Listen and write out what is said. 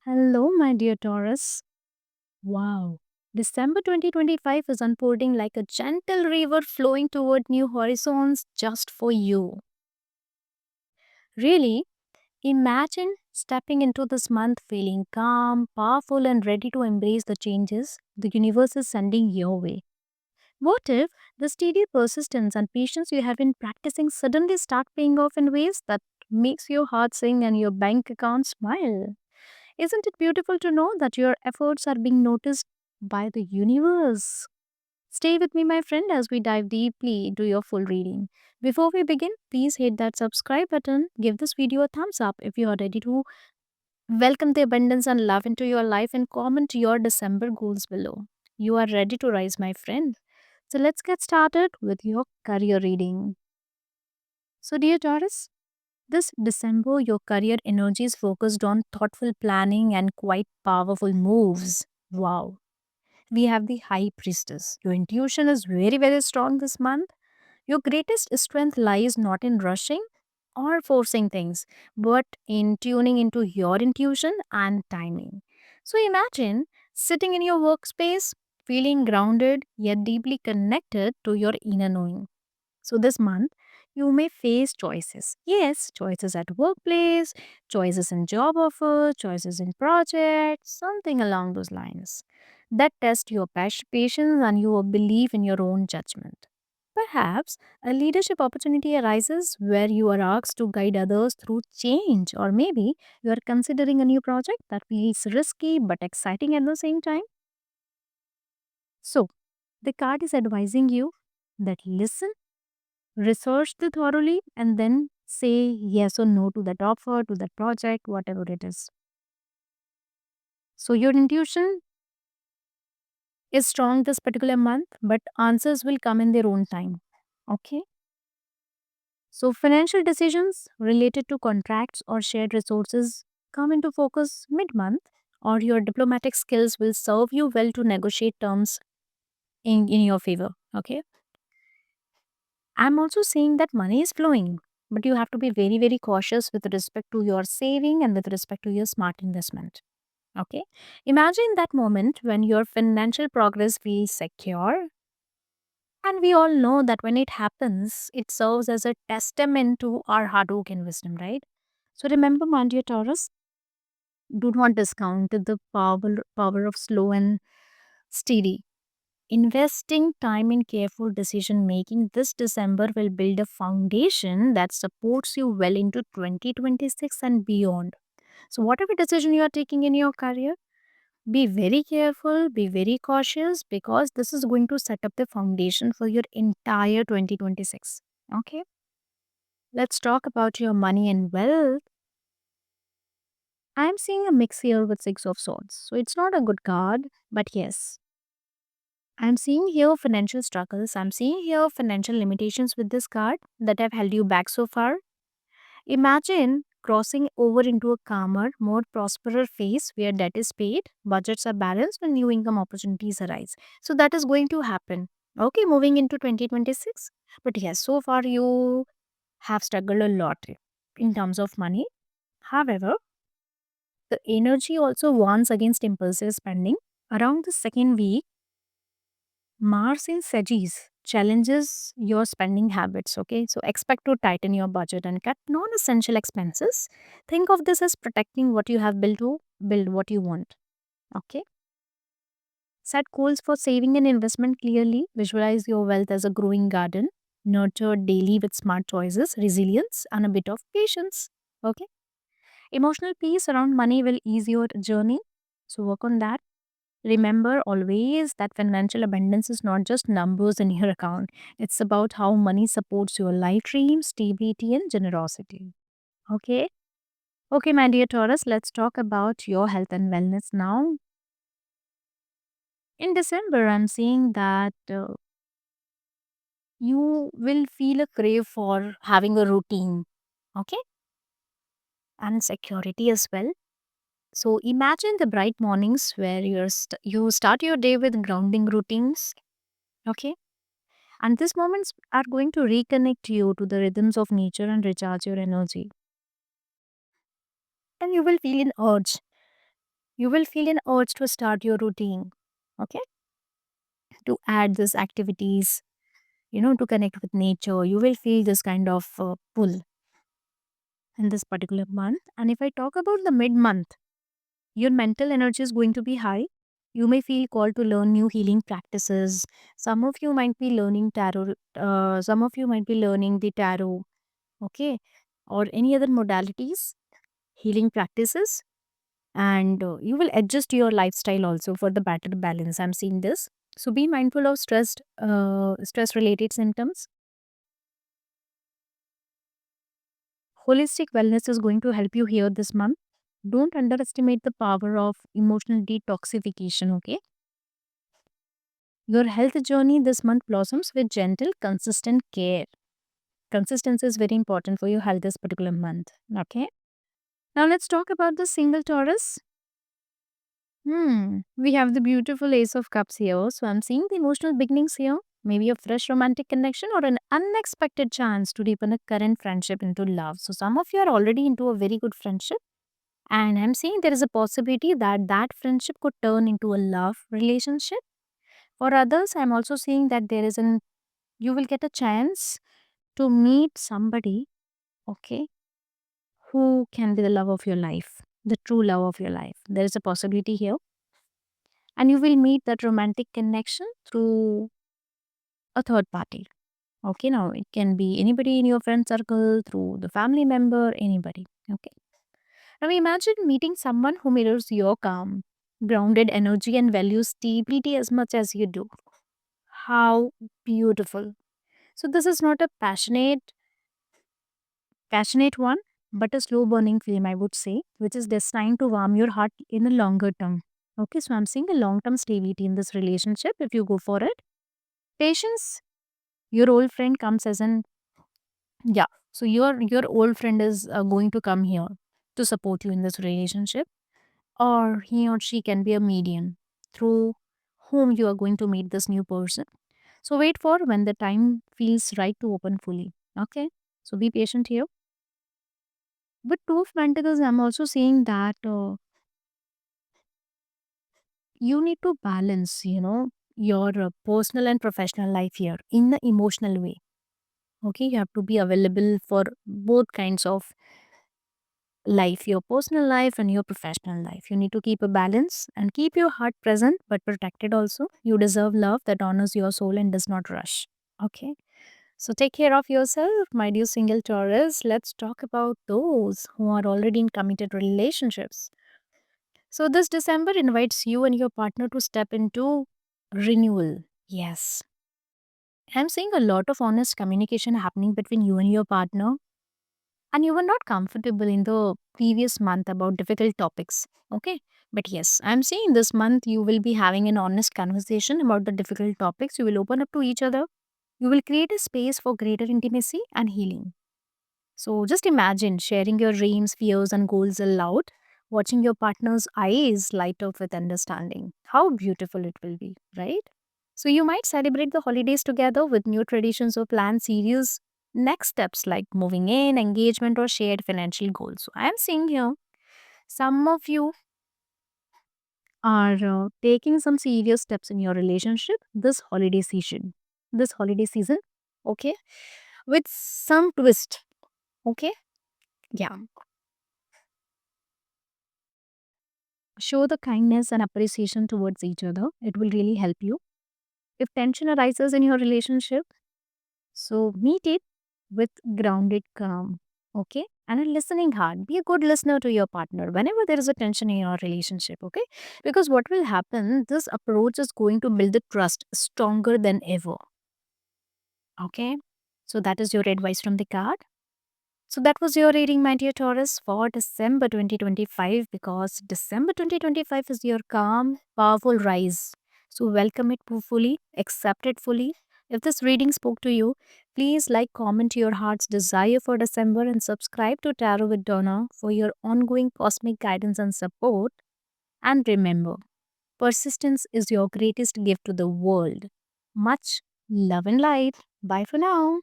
Hello, my dear Taurus. Wow. December 2025 is unfolding like a gentle river flowing toward new horizons just for you. Really, imagine stepping into this month feeling calm, powerful, and ready to embrace the changes the universe is sending your way. What if the steady persistence and patience you have been practicing suddenly start paying off in ways that makes your heart sing and your bank account smile? Isn't it beautiful to know that your efforts are being noticed by the universe? Stay with me, my friend, as we dive deeply into your full reading. Before we begin, please hit that subscribe button, give this video a thumbs up if you are ready to welcome the abundance and love into your life, and comment your December goals below. You are ready to rise, my friend. So let's get started with your career reading. So, dear Taurus, this December, your career energy is focused on thoughtful planning and quite powerful moves. Wow. We have the High Priestess. Your intuition is very, very strong this month. Your greatest strength lies not in rushing or forcing things, but in tuning into your intuition and timing. So imagine sitting in your workspace, feeling grounded yet deeply connected to your inner knowing. So this month, you may face choices. Yes, choices at workplace, choices in job offer, choices in projects, something along those lines. That test your patience and your belief in your own judgment. Perhaps a leadership opportunity arises where you are asked to guide others through change, or maybe you are considering a new project that feels risky but exciting at the same time. So, the card is advising you that listen, research it thoroughly, and then say yes or no to that offer, to that project, whatever it is. So your intuition is strong this particular month, but answers will come in their own time. Okay. So financial decisions related to contracts or shared resources come into focus mid-month, or your diplomatic skills will serve you well to negotiate terms in your favor. Okay. I'm also seeing that money is flowing, but you have to be very, very cautious with respect to your saving and with respect to your smart investment. Okay. Imagine that moment when your financial progress feels secure. And we all know that when it happens, it serves as a testament to our hard work and wisdom, right? So remember, my dear Taurus, do not discount the power of slow and steady. Investing time in careful decision making this December will build a foundation that supports you well into 2026 and beyond. So, whatever decision you are taking in your career, be very careful, be very cautious, because this is going to set up the foundation for your entire 2026. Okay, let's talk about your money and wealth. I'm seeing a mix here with Six of Swords. So, it's not a good card, but yes, I'm seeing here financial struggles. I'm seeing here financial limitations with this card that have held you back so far. Imagine crossing over into a calmer, more prosperous phase where debt is paid, budgets are balanced, and new income opportunities arise. So that is going to happen. Okay, moving into 2026. But yes, so far you have struggled a lot in terms of money. However, the energy also warns against impulsive spending. Around the second week, Mars in Sagittarius challenges your spending habits. Okay, so expect to tighten your budget and cut non essential expenses. Think of this as protecting what you have built to build what you want. Okay, set goals for saving and investment clearly. Visualize your wealth as a growing garden. Nurture daily with smart choices, resilience, and a bit of patience. Okay, emotional peace around money will ease your journey. So, work on that. Remember always that financial abundance is not just numbers in your account. It's about how money supports your life dreams, stability, and generosity. Okay? Okay, my dear Taurus, let's talk about your health and wellness now. In December, I'm seeing that you will feel a crave for having a routine. Okay? And security as well. So imagine the bright mornings where you start your day with grounding routines. Okay? And these moments are going to reconnect you to the rhythms of nature and recharge your energy. And you will feel an urge. You will feel an urge to start your routine, okay, to add these activities, to connect with nature. You will feel this kind of pull in this particular month. And if I talk about the mid month, your mental energy is going to be high. You may feel called to learn new healing practices. Some of you might be learning tarot, some of you might be learning the tarot, okay, or any other modalities, healing practices. And you will adjust your lifestyle also for the better balance. I'm seeing this. So be mindful of stress related symptoms. Holistic wellness is going to help you here this month. Don't underestimate the power of emotional detoxification, okay? Your health journey this month blossoms with gentle, consistent care. Consistency is very important for your health this particular month, okay? Now let's talk about the single Taurus. We have the beautiful Ace of Cups here. So I'm seeing the emotional beginnings here. Maybe a fresh romantic connection or an unexpected chance to deepen a current friendship into love. So some of you are already into a very good friendship. And I'm saying there is a possibility that that friendship could turn into a love relationship. For others, I'm also seeing that you will get a chance to meet somebody, okay, who can be the love of your life, the true love of your life. There is a possibility here. And you will meet that romantic connection through a third party. Okay, now it can be anybody in your friend circle, through the family member, anybody. Okay. Now imagine meeting someone who mirrors your calm, grounded energy and values stability as much as you do. How beautiful. So this is not a passionate one, but a slow burning flame, I would say, which is destined to warm your heart in a longer term. Okay, so I'm seeing a long term stability in this relationship if you go for it. Patience, your old friend comes as an yeah. So your old friend is going to come here to support you in this relationship, or he or she can be a median through whom you are going to meet this new person. So wait for when the time feels right to open fully. Okay, so be patient here. But two of pentacles, I'm also seeing that you need to balance, your personal and professional life here in the emotional way. Okay, you have to be available for both kinds of life, your personal life and your professional life. You need to keep a balance and keep your heart present but protected also. You deserve love that honors your soul and does not rush. Okay. So take care of yourself, my dear single Taurus. Let's talk about those who are already in committed relationships. So this December invites you and your partner to step into renewal. Yes. I'm seeing a lot of honest communication happening between you and your partner, and you were not comfortable in the previous month about difficult topics. Okay. But yes, I'm saying this month you will be having an honest conversation about the difficult topics. You will open up to each other. You will create a space for greater intimacy and healing. So just imagine sharing your dreams, fears, and goals aloud, watching your partner's eyes light up with understanding. How beautiful it will be, right? So you might celebrate the holidays together with new traditions or plan serious next steps like moving in, engagement, or shared financial goals. So I am seeing here some of you are taking some serious steps in your relationship this holiday season. This holiday season, okay, with some twist, okay, yeah. Show the kindness and appreciation towards each other. It will really help you. If tension arises in your relationship, so meet it with grounded calm. Okay. And a listening heart. Be a good listener to your partner whenever there is a tension in your relationship. Okay. Because what will happen, this approach is going to build the trust stronger than ever. Okay. So that is your advice from the card. So that was your reading, my dear Taurus, for December 2025, because December 2025 is your calm, powerful rise. So welcome it fully, accept it fully. If this reading spoke to you, please like, comment your heart's desire for December and subscribe to Tarot with Donna for your ongoing cosmic guidance and support. And remember, persistence is your greatest gift to the world. Much love and light. Bye for now.